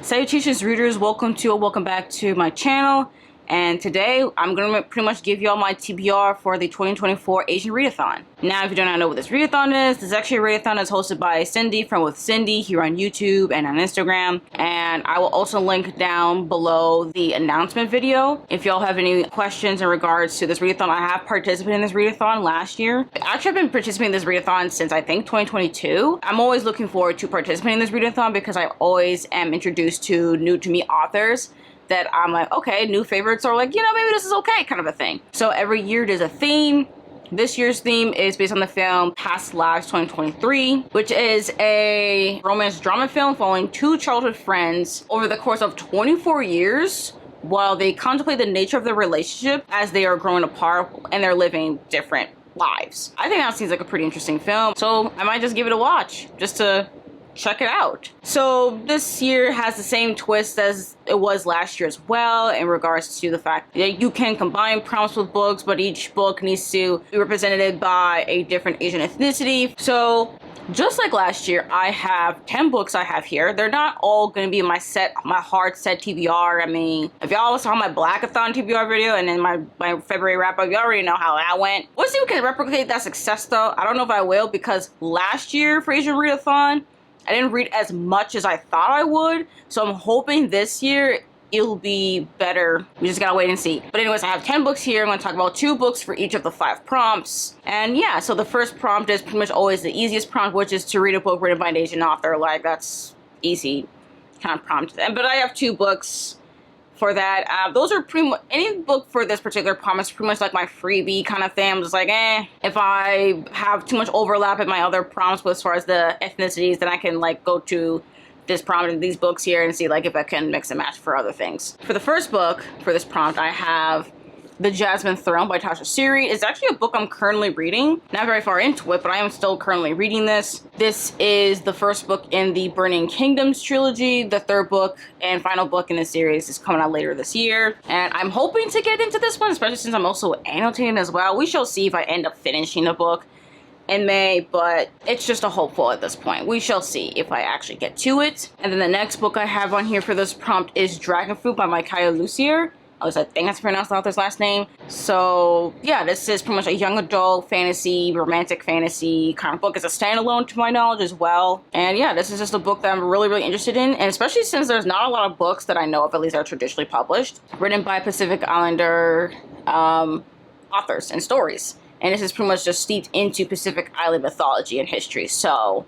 Salutations readers, welcome back to my channel, and today I'm going to pretty much give you all my TBR for the 2024 Asian Readathon. Now, if you do not know what this Readathon is, this is actually a Readathon that's hosted by Cindy from With Cindy here on YouTube and on Instagram, and I will also link down below the announcement video if y'all have any questions in regards to this Readathon. I have participated in this Readathon last year. Actually, I've been participating in this Readathon since I think 2022. I'm always looking forward to participating in this Readathon because I always am introduced to new to me authors that I'm like, okay, new favorites, or like, you know, maybe this is okay kind of a thing. So every year there's a theme. This year's theme is based on the film Past Lives 2023, which is a romance drama film following two childhood friends over the course of 24 years while they contemplate the nature of their relationship as they are growing apart and they're living different lives. I think that seems like a pretty interesting film, so I might just give it a watch just to check it out. So this year has the same twist as it was last year as well in regards to the fact that you can combine prompts with books, but each book needs to be represented by a different Asian ethnicity. So just like last year, I have 10 books I have here. They're not all going to be my hard set TBR. I mean, if y'all saw my Blackathon TBR video and then my February wrap up, you already know how that went. We'll see if we can replicate that success though. I don't know if I will, because last year for Asian Readathon, I didn't read as much as I thought I would, so I'm hoping this year it'll be better. We just gotta wait and see. But anyways, I have 10 books here. I'm gonna talk about 2 books for each of the 5 prompts. And yeah, so the first prompt is pretty much always the easiest prompt, which is to read a book written by an Asian author. Like, that's easy kind of prompt. But I have 2 books for that. Those are pretty much, any book for this particular prompt is pretty much like my freebie kind of thing. I'm just like, if I have too much overlap in my other prompts, but as far as the ethnicities, then I can like go to this prompt in these books here and see like if I can mix and match for other things. For the first book for this prompt, I have The Jasmine Throne by Tasha Suri. It's actually a book I'm currently reading. Not very far into it, but I am still currently reading this. This is the first book in the Burning Kingdoms trilogy. The third book and final book in the series is coming out later this year. And I'm hoping to get into this one, especially since I'm also annotating as well. We shall see if I end up finishing the book in May, but it's just a hopeful at this point. We shall see if I actually get to it. And then the next book I have on here for this prompt is Dragon Fruit by Micaiah Lucier. I think that's pronounced the author's last name. So yeah, this is pretty much a young adult fantasy, romantic fantasy kind of book. It's a standalone to my knowledge as well. And yeah, this is just a book that I'm really interested in. And especially since there's not a lot of books that I know of, at least that are traditionally published, written by Pacific Islander authors and stories. And this is pretty much just steeped into Pacific Island mythology and history. So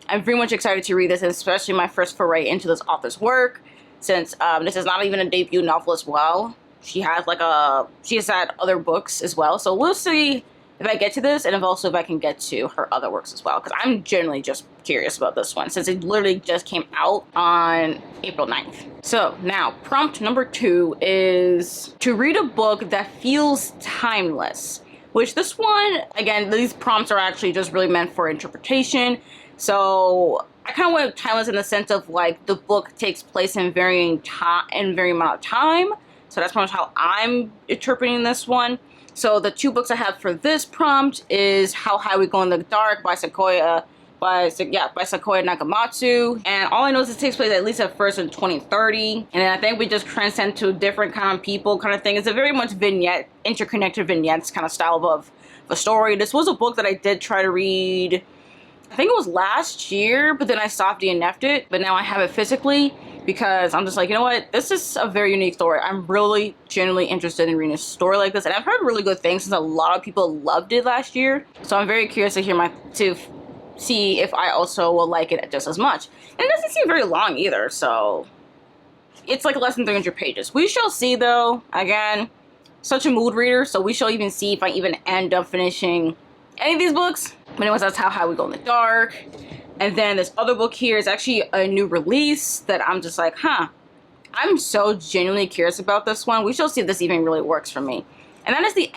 I'm very much excited to read this, and especially my first foray into this author's work, since this is not even a debut novel as well. She has had other books as well. So we'll see if I get to this, and if I can get to her other works as well, because I'm generally just curious about this one since it literally just came out on April 9th. So now prompt number 2 is to read a book that feels timeless, which this one, again, these prompts are actually just really meant for interpretation. So I kind of went timeless in the sense of like the book takes place in varying amount of time. So that's pretty much how I'm interpreting this one. So the 2 books I have for this prompt is How High We Go in the Dark by Sequoia Nakamatsu. And all I know is it takes place at least at first in 2030. And then I think we just transcend to different kind of people kind of thing. It's a very much vignette, interconnected vignettes kind of style of a story. This was a book that I did try to read, I think it was last year, but then I stopped DNF'd it. But now I have it physically because I'm just like, you know what? This is a very unique story. I'm really genuinely interested in reading a story like this. And I've heard really good things since a lot of people loved it last year. So I'm very curious to see if I also will like it just as much. And it doesn't seem very long either, so it's like less than 300 pages. We shall see though. Again, such a mood reader, so we shall even see if I even end up finishing any of these books. But anyways, that's How High We Go in the Dark. And then this other book here is actually a new release that I'm just like, I'm so genuinely curious about this one. We shall see if this even really works for me. And that is The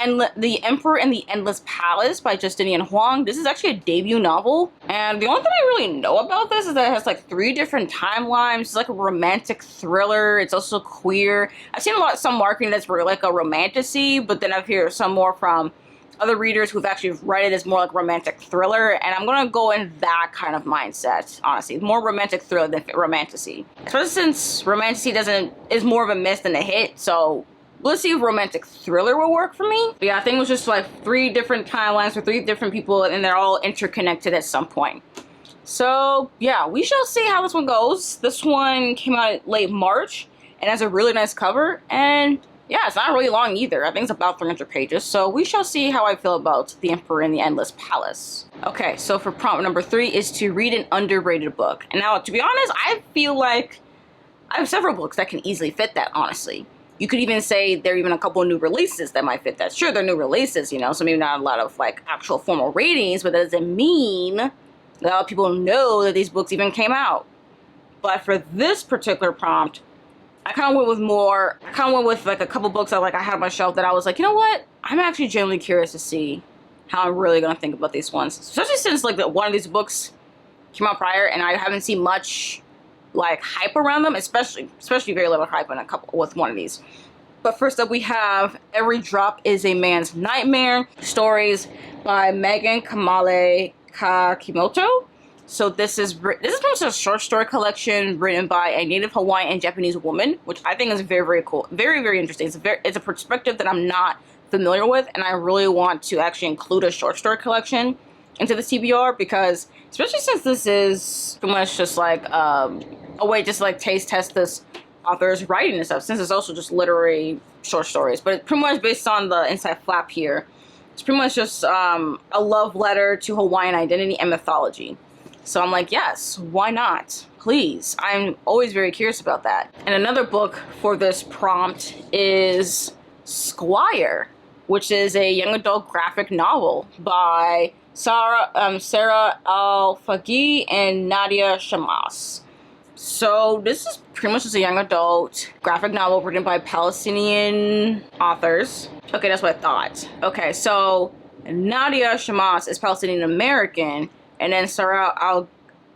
Emperor and the Endless Palace by Justinian Huang. This is actually a debut novel. And the only thing I really know about this is that it has like 3 different timelines. It's like a romantic thriller. It's also queer. I've seen some marketing that's really like a romantasy, but then I've heard some more from other readers who've actually read it as more like romantic thriller, and I'm gonna go in that kind of mindset, honestly. More romantic thriller than romantasy. Especially since romantasy is more of a miss than a hit, so let's see if romantic thriller will work for me. But yeah, I think it was just like 3 different timelines for 3 different people, and they're all interconnected at some point. So yeah, we shall see how this one goes. This one came out late March and has a really nice cover, and yeah, it's not really long either. I think it's about 300 pages, so we shall see how I feel about The Emperor in the Endless Palace. Okay, so for prompt number 3 is to read an underrated book. And now, to be honest, I feel like I have several books that can easily fit that, honestly. You could even say there are even a couple of new releases that might fit that. Sure, they're new releases, you know, so maybe not a lot of like actual formal ratings, but that doesn't mean that a lot of people know that these books even came out. But for this particular prompt, I kind of went with like a couple books that like I had on my shelf that I was like, you know what? I'm actually genuinely curious to see how I'm really gonna think about these ones, especially since like one of these books came out prior and I haven't seen much like hype around them, especially very little hype on with one of these. But first up, we have Every Drop is a Man's Nightmare, stories by Megan Kamale Kakimoto. So this is a short story collection written by a Native Hawaiian and Japanese woman, which I think is very cool, very interesting. It's a perspective that I'm not familiar with, and I really want to actually include a short story collection into the TBR, because especially since this is pretty much just like a way just like taste test this author's writing and stuff, since it's also just literary short stories, but it's pretty much based on the inside flap here. It's pretty much just a love letter to Hawaiian identity and mythology. So I'm like, yes, why not? Please. I'm always very curious about that. And another book for this prompt is Squire, which is a young adult graphic novel by Sarah Al-Faghi and Nadia Shamas. So this is pretty much just a young adult graphic novel written by Palestinian authors. Okay, that's what I thought. Okay, so Nadia Shamas is Palestinian American, and then Sarah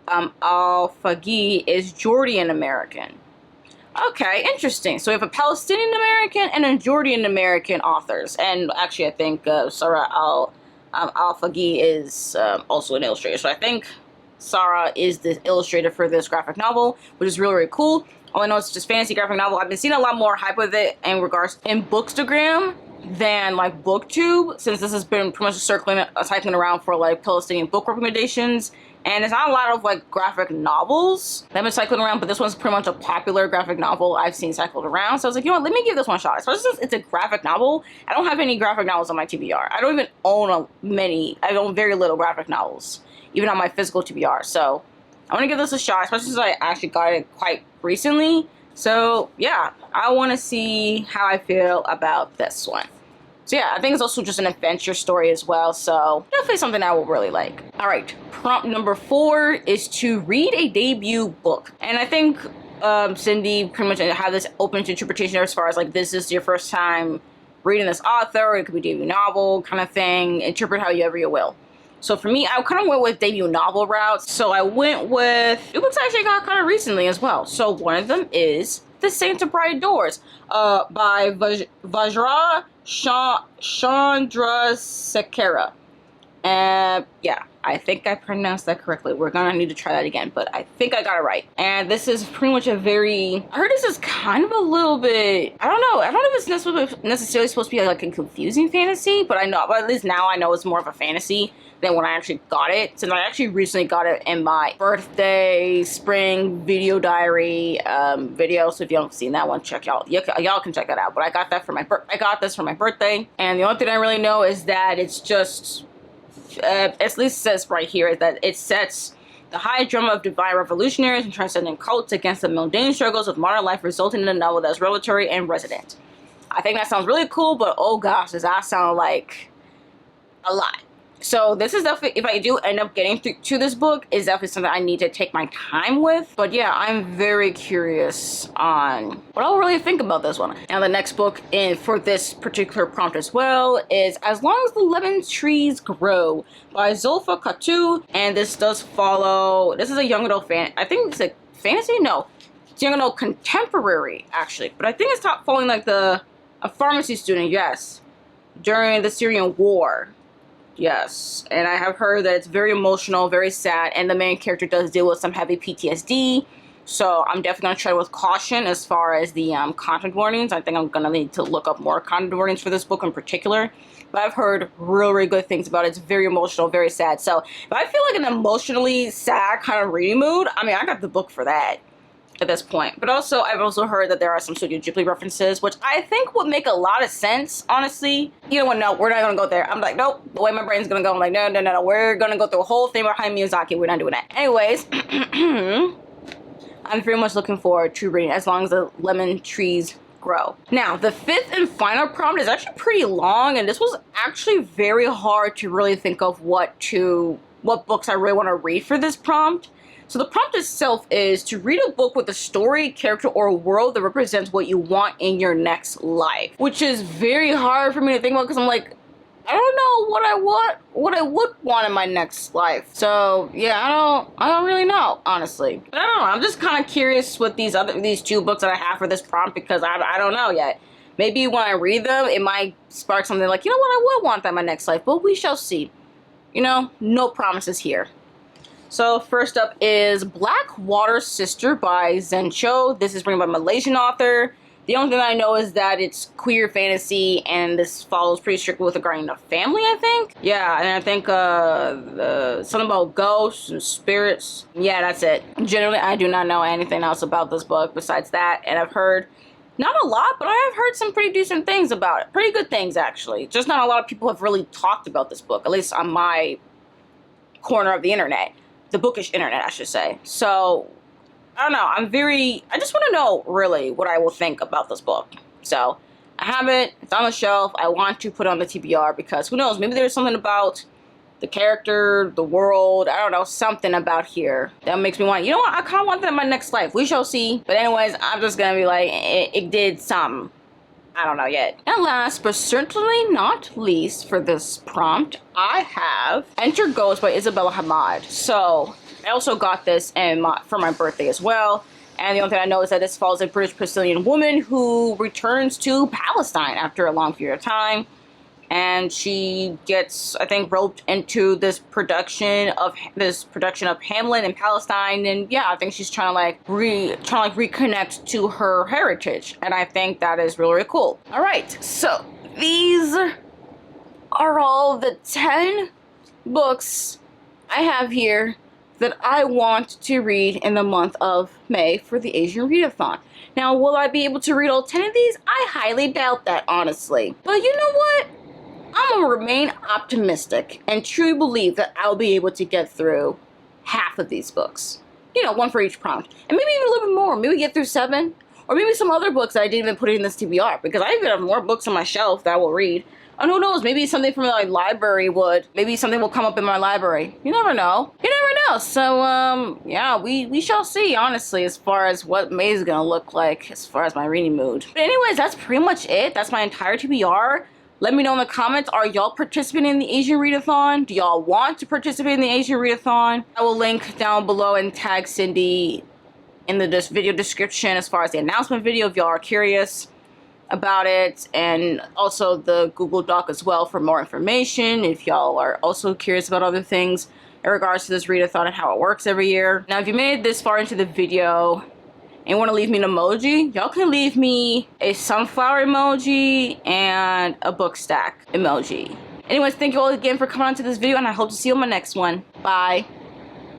Al-Faghi is Jordan American. Okay, interesting. So we have a Palestinian American and a Jordan American authors. And actually, I think Sarah Al-Faghi is also an illustrator. So I think Sarah is the illustrator for this graphic novel, which is really cool. All I know it's just fantasy graphic novel. I've been seeing a lot more hype with it in Bookstagram than like booktube, since this has been pretty much cycling around for like Palestinian book recommendations, and it's not a lot of like graphic novels that have been cycling around, but this one's pretty much a popular graphic novel I've seen cycled around. So I was like, you know what, let me give this one a shot, especially since it's a graphic novel. I don't have any graphic novels on my TBR. I don't even own I own very little graphic novels, even on my physical TBR. So I want to give this a shot, especially since I actually got it quite recently. So yeah, I want to see how I feel about this one. So yeah, I think it's also just an adventure story as well, so definitely something I will really like. All right, prompt number 4 is to read a debut book. And I think Cindy pretty much had this open to interpretation as far as like, this is your first time reading this author, or it could be debut novel kind of thing, interpret however you will. So for me, I kind of went with debut novel route. So I went with, it books I actually got kind of recently as well. So one of them is The Saints of Bright Doors by Vajra Chandrasekhara. Yeah, I think I pronounced that correctly. We're gonna need to try that again, but I think I got it right. And this is pretty much I heard this is kind of a little bit, I don't know if it's necessarily supposed to be like a confusing fantasy, but at least now I know it's more of a fantasy than when I actually got it, since I actually recently got it in my birthday spring video diary video. So if you haven't seen that one, y'all can check that out. But I got that I got this for my birthday, and the only thing I really know is that it's just at least it says right here that it sets the high drama of divine revolutionaries and transcendent cults against the mundane struggles of modern life, resulting in a novel that's revelatory and resonant. I think that sounds really cool, but oh gosh, does that sound like a lot. So this is definitely, if I do end up getting to this book, is definitely something I need to take my time with. But yeah, I'm very curious on what I'll really think about this one. Now the next book for this particular prompt as well is As Long as the Lemon Trees Grow by Zulfa Katu. And this does follow, this is a young adult I think it's a fantasy? No, it's young adult contemporary actually. But I think it's following like a pharmacy student, yes. during the Syrian war. Yes, and I have heard that it's very emotional, very sad, and the main character does deal with some heavy PTSD. So I'm definitely going to tread with caution as far as the content warnings. I think I'm going to need to look up more content warnings for this book in particular. But I've heard really good things about it. It's very emotional, very sad. So if I feel like an emotionally sad kind of reading mood, I mean, I got the book for that at this point. But also, I've also heard that there are some Studio Ghibli references, which I think would make a lot of sense, honestly. You know what, no, we're not going to go there. I'm like, nope, the way my brain's going to go, I'm like, no, we're going to go through a whole thing behind Miyazaki. We're not doing that. Anyways, I'm very much looking forward to reading as long as the lemon trees grow. Now, the fifth and final prompt is actually pretty long, and this was actually very hard to really think of what books I really want to read for this prompt. So the prompt itself is to read a book with a story, character, or world that represents what you want in your next life, which is very hard for me to think about because I'm like, I don't know what I would want in my next life. So yeah, I don't really know, honestly. But I don't know. I'm just kind of curious with these two books that I have for this prompt because I don't know yet. Maybe when I read them, it might spark something like, you know what, I would want that in my next life, but we shall see. You know, no promises here. So first up is Black Water Sister by Zen Cho. This is written by a Malaysian author. The only thing I know is that it's queer fantasy, and this follows pretty strictly with regarding the family, I think. Yeah, and I think something about ghosts and spirits. Yeah, that's it. Generally, I do not know anything else about this book besides that, and I've heard, not a lot, but I have heard some pretty decent things about it. Pretty good things, actually. Just not a lot of people have really talked about this book, at least on my corner of the internet. The bookish internet, I should say. So, I don't know. I just want to know, really, what I will think about this book. So, I have it. It's on the shelf. I want to put it on the TBR because who knows? Maybe there's something about the character, the world, I don't know, something about here that makes me want, you know what? I kind of want that in my next life. We shall see. But anyways, I'm just going to be like, it did something. I don't know yet. And last, but certainly not least for this prompt, I have Enter Ghost by Isabella Hamad. So, I also got this for my birthday as well. And the only thing I know is that this follows a British Palestinian woman who returns to Palestine after a long period of time. And she gets, I think, roped into this production of Hamlet in Palestine, and yeah, I think she's trying to reconnect to her heritage, and I think that is really, really cool. All right, so these are all the 10 books I have here that I want to read in the month of May for the Asian Readathon. Now, will I be able to read all 10 of these? I highly doubt that, honestly. But you know what? I'm gonna remain optimistic and truly believe that I'll be able to get through half of these books. You know, one for each prompt. And maybe even a little bit more. Maybe get through 7. Or maybe some other books that I didn't even put in this TBR. Because I even have more books on my shelf that I will read. And who knows, maybe something from my library maybe something will come up in my library. You never know. You never know. So, yeah, we shall see, honestly, as far as what May is gonna look like, as far as my reading mood. But anyways, that's pretty much it. That's my entire TBR. Let me know in the comments, are y'all participating in the Asian Readathon? Do y'all want to participate in the Asian Readathon? I will link down below and tag Cindy in the video description as far as the announcement video if y'all are curious about it, and also the Google Doc as well for more information if y'all are also curious about other things in regards to this Readathon and how it works every year. Now, if you made it this far into the video and want to leave me an emoji, y'all can leave me a sunflower emoji and a book stack emoji. Anyways, thank you all again for coming on to this video, and I hope to see you on my next one. Bye.